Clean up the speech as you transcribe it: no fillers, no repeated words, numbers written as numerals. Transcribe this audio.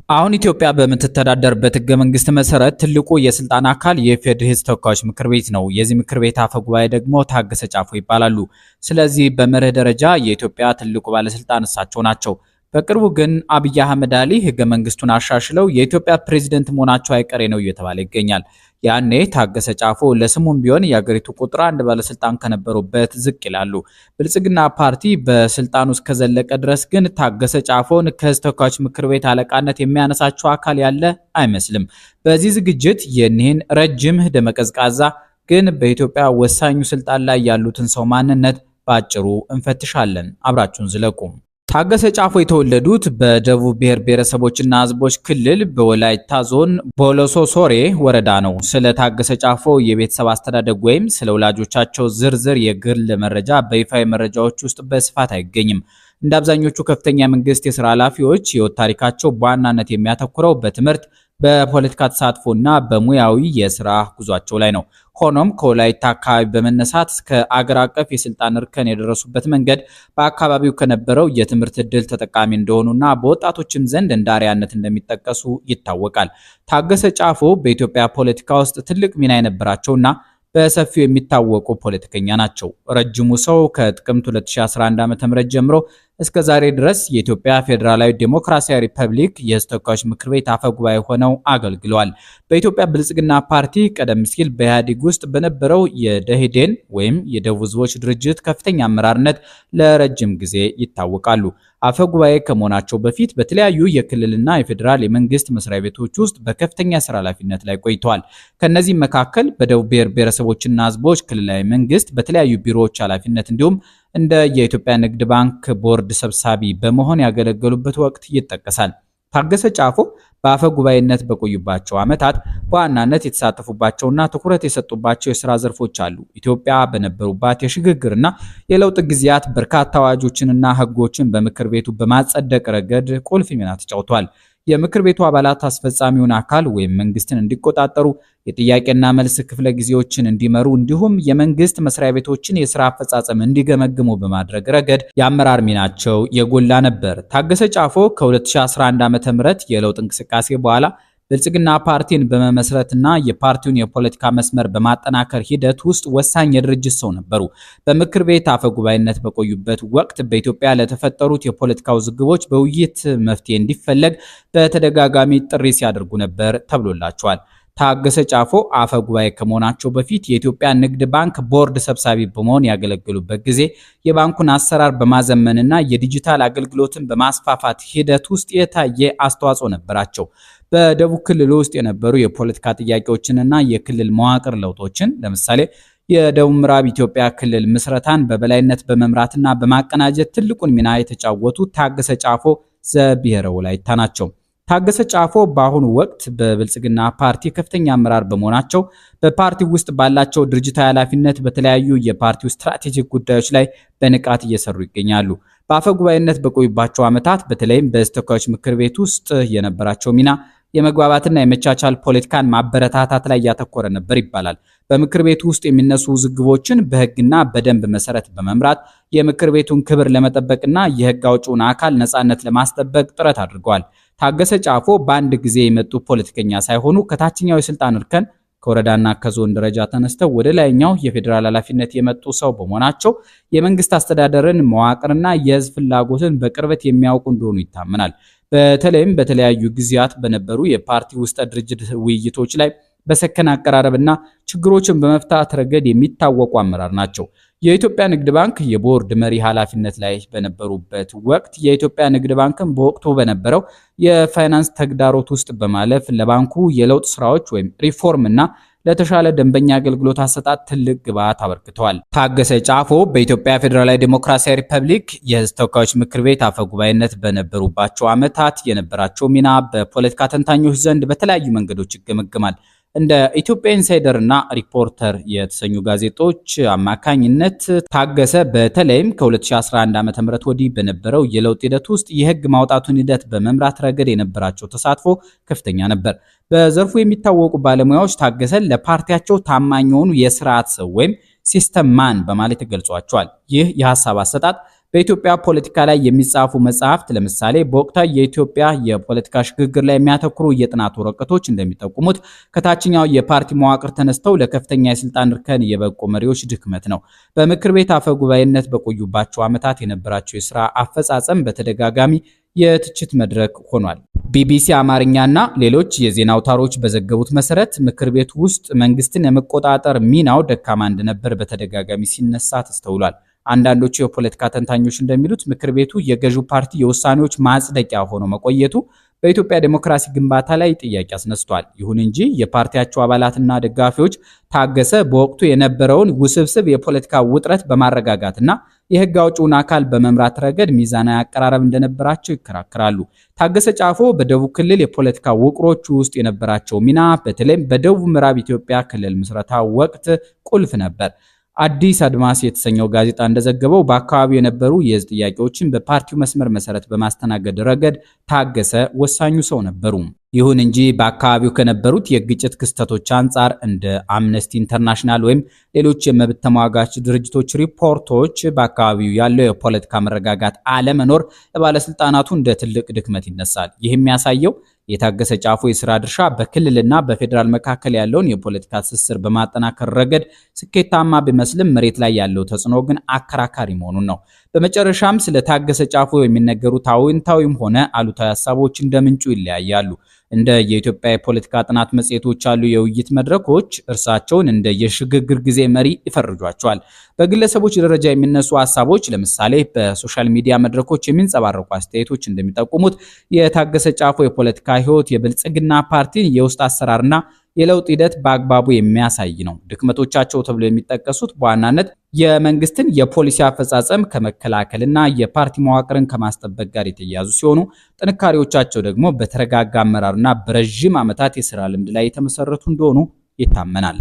አሁን ኢትዮጵያ በምትተዳደርበት ህገ መንግስት መሰረት ትልቁ የስልጣን አካል የፌዴራል ህዝብ ተወካዮች ምክር ቤት ነው። የዚህ ምክር ቤት አፈ ጉባኤ ደግሞ ታገሰ ጫፎ ይባላሉ። ስለዚህ በመርህ ደረጃ የኢትዮጵያ ትልቁ ባለስልጣን እሳቸው ናቸው። በቅርቡ ግን አብይ አህመድ አሊ ህገ መንግስቱን አሻሽለው የኢትዮጵያ ፕሬዝዳንት መሆናቸው አይቀሬ ነው እየተባለ ይገኛል። ያኔ ታገሰ ጫፎ ለስሙም ቢሆን የአገሪቱ ቁጥር አንድ ባለስልጣን ከነበሩበት ዝቅ ይላሉ። ብልጽግና ፓርቲ በስልጣኑ እስከዘለቀ ድረስ ግን ታገሰ ጫፎን ከህዝብ ተወካዮች ምክር ቤት አለቃነት የሚያነሳቸው አካል ያለ አይመስልም። በዚህ ዝግጅት የኒህን ረጅም ደመቀዝቃዛ ግን በኢትዮጵያ ወሳኙ ስልጣን ላይ ያሉትን ሰው ማንነት በአጭሩ እንፈትሻለን። አብራችሁን ዝለቁ። ታገሰ ጫፎ የተወለዱት በደቡብ ብሔር ብሔረሰቦችና ህዝቦች ክልል በወላይታ ዞን ቦሎሶ ሶሬ ወረዳ ነው። ስለ ታገሰ ጫፎ የቤተሰብ አስተዳደግ ወይም ስለ ወላጆቻቸው ዝርዝር የግል መረጃ በይፋዊ መረጃዎች ውስጥ በስፋት አይገኝም። እንደ አብዛኞቹ ከፍተኛ መንግስት የሥራ ኃላፊዎች የህይወት ታሪካቸው በዋናነት የሚያተኩረው በትምህርት በፖለቲካ ተሳትፎና በሙያዊ የሥራ ጉዟቸው ላይ ነው። ሆኖም ከወላይታ አካባቢ በመነሳት እስከ አገር አቀፍ የስልጣን እርከን የደረሱበት መንገድ በአካባቢው ከነበረው የትምህርት ዕድል ተጠቃሚ እንደሆኑና በወጣቶችም ዘንድ እንደ አርአያነት እንደሚጠቀሱ ይታወቃል። ታገሰ ጫፎ በኢትዮጵያ ፖለቲካ ውስጥ ትልቅ ሚና የነበራቸውና በሰፊው የሚታወቁ ፖለቲከኛ ናቸው። ረጅሙ ሰው ከጥቅምት 2011 ዓ.ም ጀምሮ እስከ ዛሬ ድረስ የኢትዮጵያ ፌዴራላዊ ዴሞክራሲያዊ ሪፐብሊክ የህዝብ ተወካዮች ምክር ቤት አፈ ጉባኤ ሆነው አገልግለዋል። በኢትዮጵያ ብልጽግና ፓርቲ ቀደም ሲል በኢህአዴግ ውስጥ በነበረው የደኢህዴን ወይም የደቡብ ህዝቦች ድርጅት ከፍተኛ አመራርነት ለረጅም ጊዜ ይታወቃሉ። አፈ ጉባኤ ከመሆናቸው በፊት በተለያዩ የክልልና የፌዴራል የመንግስት መስሪያ ቤቶች ውስጥ በከፍተኛ ስራ ኃላፊነት ላይ ቆይተዋል። ከነዚህም መካከል በደቡብ ብሔር ብሔረሰቦችና ህዝቦች ክልላዊ መንግስት በተለያዩ ቢሮዎች ኃላፊነት እንዲሁም እንደ የኢትዮጵያ ንግድ ባንክ ቦርድ ሰብሳቢ በመሆን ያገለገሉበት ወቅት ይጠቀሳል። ታገሰ ጫፎ በአፈ ጉባኤነት በቆዩባቸው ዓመታት በዋናነት የተሳተፉባቸውና ትኩረት የሰጡባቸው የሥራ ዘርፎች አሉ። ኢትዮጵያ በነበሩባት የሽግግርና የለውጥ ጊዜያት በርካታ አዋጆችንና ህጎችን በምክር ቤቱ በማጸደቅ ረገድ ቁልፍ ሚና ተጫውተዋል። የምክር ቤቱ አባላት አስፈጻሚውን አካል ወይም መንግስትን እንዲቆጣጠሩ፣ የጥያቄና መልስ ክፍለ ጊዜዎችን እንዲመሩ እንዲሁም የመንግስት መስሪያ ቤቶችን የሥራ አፈጻጸም እንዲገመግሙ በማድረግ ረገድ የአመራር ሚናቸው የጎላ ነበር። ታገሰ ጫፎ ከ2011 ዓ.ም የለውጥ እንቅስቃሴ በኋላ ብልጽግና ፓርቲን በመመስረትና የፓርቲውን የፖለቲካ መስመር በማጠናከር ሂደት ውስጥ ወሳኝ የድርጅት ሰው ነበሩ። በምክር ቤት አፈ ጉባኤነት በቆዩበት ወቅት በኢትዮጵያ ለተፈጠሩት የፖለቲካ ውዝግቦች በውይይት መፍትሄ እንዲፈለግ በተደጋጋሚ ጥሪ ሲያደርጉ ነበር ተብሎላቸዋል። ታገሰ ጫፎ አፈ ጉባኤ ከመሆናቸው በፊት የኢትዮጵያ ንግድ ባንክ ቦርድ ሰብሳቢ በመሆን ያገለገሉበት ጊዜ የባንኩን አሰራር በማዘመንና የዲጂታል አገልግሎትን በማስፋፋት ሂደት ውስጥ የታየ አስተዋጽኦ ነበራቸው። በደቡብ ክልል ውስጥ የነበሩ የፖለቲካ ጥያቄዎችንና የክልል መዋቅር ለውጦችን ለምሳሌ የደቡብ ምዕራብ ኢትዮጵያ ክልል ምስረታን በበላይነት በመምራትና በማቀናጀት ትልቁን ሚና የተጫወቱ ታገሰ ጫፎ ዘብሔረ ወላይታ ናቸው። ታገሰ ጫፎ በአሁኑ ወቅት በብልጽግና ፓርቲ ከፍተኛ አመራር በመሆናቸው በፓርቲው ውስጥ ባላቸው ድርጅታዊ ኃላፊነት በተለያዩ የፓርቲው ስትራቴጂክ ጉዳዮች ላይ በንቃት እየሰሩ ይገኛሉ። በአፈ ጉባኤነት በቆዩባቸው ዓመታት በተለይም በህዝብ ተወካዮች ምክር ቤት ውስጥ የነበራቸው ሚና የመግባባትና የመቻቻል ፖለቲካን ማበረታታት ላይ ያተኮረ ነበር ይባላል። በምክር ቤቱ ውስጥ የሚነሱ ውዝግቦችን በህግና በደንብ መሰረት በመምራት የምክር ቤቱን ክብር ለመጠበቅና የህግ አውጪውን አካል ነፃነት ለማስጠበቅ ጥረት አድርገዋል። ታገሰ ጫፎ በአንድ ጊዜ የመጡ ፖለቲከኛ ሳይሆኑ ከታችኛው የስልጣን እርከን ከወረዳና ከዞን ደረጃ ተነስተው ወደ ላይኛው የፌዴራል ኃላፊነት የመጡ ሰው በመሆናቸው የመንግስት አስተዳደርን መዋቅርና የህዝብ ፍላጎትን በቅርበት የሚያውቁ እንደሆኑ ይታመናል። በተለይም በተለያዩ ጊዜያት በነበሩ የፓርቲ ውስጥ ድርጅት ውይይቶች ላይ በሰከነ አቀራረብና ችግሮችን በመፍታት ረገድ የሚታወቁ አመራር ናቸው። የኢትዮጵያ ንግድ ባንክ የቦርድ መሪ ኃላፊነት ላይ በነበሩበት ወቅት የኢትዮጵያ ንግድ ባንክን በወቅቱ በነበረው የፋይናንስ ተግዳሮት ውስጥ በማለፍ ለባንኩ የለውጥ ስራዎች ወይም ሪፎርም እና ለተሻለ ደንበኛ አገልግሎት አሰጣጥ ትልቅ ግብዓት አበርክተዋል። ታገሰ ጫፎ በኢትዮጵያ ፌዴራላዊ ዴሞክራሲያዊ ሪፐብሊክ የህዝብ ተወካዮች ምክር ቤት አፈ ጉባኤነት በነበሩባቸው ዓመታት የነበራቸው ሚና በፖለቲካ ተንታኞች ዘንድ በተለያዩ መንገዶች ይገመገማል። እንደ ኢትዮጵያ ኢንሳይደር እና ሪፖርተር የተሰኙ ጋዜጦች አማካኝነት ታገሰ በተለይም ከ2011 ዓ.ም ወዲህ በነበረው የለውጥ ሂደት ውስጥ የህግ ማውጣቱን ሂደት በመምራት ረገድ የነበራቸው ተሳትፎ ከፍተኛ ነበር። በዘርፉ የሚታወቁ ባለሙያዎች ታገሰን ለፓርቲያቸው ታማኝ የሆኑ የስርዓት ሰው ወይም ሲስተም ማን በማለት ይገልጿቸዋል። ይህ የሐሳብ አሰጣጥ በኢትዮጵያ ፖለቲካ ላይ የሚጻፉ መጽሐፍት ለምሳሌ በወቅታዊ የኢትዮጵያ የፖለቲካ ሽግግር ላይ የሚያተኩሩ የጥናት ወረቀቶች እንደሚጠቁሙት ከታችኛው የፓርቲ መዋቅር ተነስተው ለከፍተኛ የስልጣን እርከን የበቁ መሪዎች ድክመት ነው። በምክር ቤት አፈ ጉባኤነት በቆዩባቸው ዓመታት የነበራቸው የሥራ አፈጻጸም በተደጋጋሚ የትችት መድረክ ሆኗል። ቢቢሲ አማርኛና ሌሎች የዜና አውታሮች በዘገቡት መሰረት ምክር ቤት ውስጥ መንግስትን የመቆጣጠር ሚናው ደካማ እንደነበር በተደጋጋሚ ሲነሳ ተስተውሏል። አንዳንዶቹ የፖለቲካ ተንታኞች እንደሚሉት ምክር ቤቱ የገዢው ፓርቲ የውሳኔዎች ማጽደቂያ ሆኖ መቆየቱ በኢትዮጵያ ዲሞክራሲ ግንባታ ላይ ጥያቄ አስነስቷል። ይሁን እንጂ የፓርቲያቸው አባላትና ደጋፊዎች ታገሰ በወቅቱ የነበረውን ውስብስብ የፖለቲካ ውጥረት በማረጋጋትና የህግ አውጪውን አካል በመምራት ረገድ ሚዛናዊ አቀራረብ እንደነበራቸው ይከራከራሉ። ታገሰ ጫፎ በደቡብ ክልል የፖለቲካ ውቅሮች ውስጥ የነበራቸው ሚና በተለይም በደቡብ ምዕራብ ኢትዮጵያ ክልል ምስረታ ወቅት ቁልፍ ነበር። አዲስ አድማስ የተሰኘው ጋዜጣ እንደዘገበው በአካባቢው የነበሩ የህዝብ ጥያቄዎችን በፓርቲው መስመር መሰረት በማስተናገድ ረገድ ታገሰ ወሳኙ ሰው ነበሩ። ይሁን እንጂ በአካባቢው ከነበሩት የግጭት ክስተቶች አንጻር እንደ አምነስቲ ኢንተርናሽናል ወይም ሌሎች የመብት ተሟጋች ድርጅቶች ሪፖርቶች በአካባቢው ያለው የፖለቲካ መረጋጋት አለመኖር ለባለስልጣናቱ እንደ ትልቅ ድክመት ይነሳል። ይህ የሚያሳየው የታገሰ ጫፎ የሥራ ድርሻ በክልልና በፌዴራል መካከል ያለውን የፖለቲካ ትስስር በማጠናከር ረገድ ስኬታማ ቢመስልም መሬት ላይ ያለው ተጽዕኖ ግን አከራካሪ መሆኑን ነው። በመጨረሻም ስለ ታገሰ ጫፎ የሚነገሩት አዎንታዊም ሆነ አሉታዊ ሐሳቦች እንደ ምንጩ ይለያያሉ። እንደ የኢትዮጵያ የፖለቲካ ጥናት መጽሔቶች ያሉ የውይይት መድረኮች እርሳቸውን እንደ የሽግግር ጊዜ መሪ ይፈርጇቸዋል። በግለሰቦች ደረጃ የሚነሱ ሐሳቦች ለምሳሌ በሶሻል ሚዲያ መድረኮች የሚንጸባረቁ አስተያየቶች እንደሚጠቁሙት የታገሰ ጫፎ የፖለቲካ ህይወት የብልጽግና ፓርቲን የውስጥ አሰራርና የለውጥ ሂደት በአግባቡ የሚያሳይ ነው። ድክመቶቻቸው ተብሎ የሚጠቀሱት በዋናነት የመንግስትን የፖሊሲ አፈጻጸም ከመከላከልና የፓርቲ መዋቅርን ከማስጠበቅ ጋር የተያያዙ ሲሆኑ ጥንካሬዎቻቸው ደግሞ በተረጋጋ አመራርና በረጅም ዓመታት የሥራ ልምድ ላይ የተመሰረቱ እንደሆኑ ይታመናል።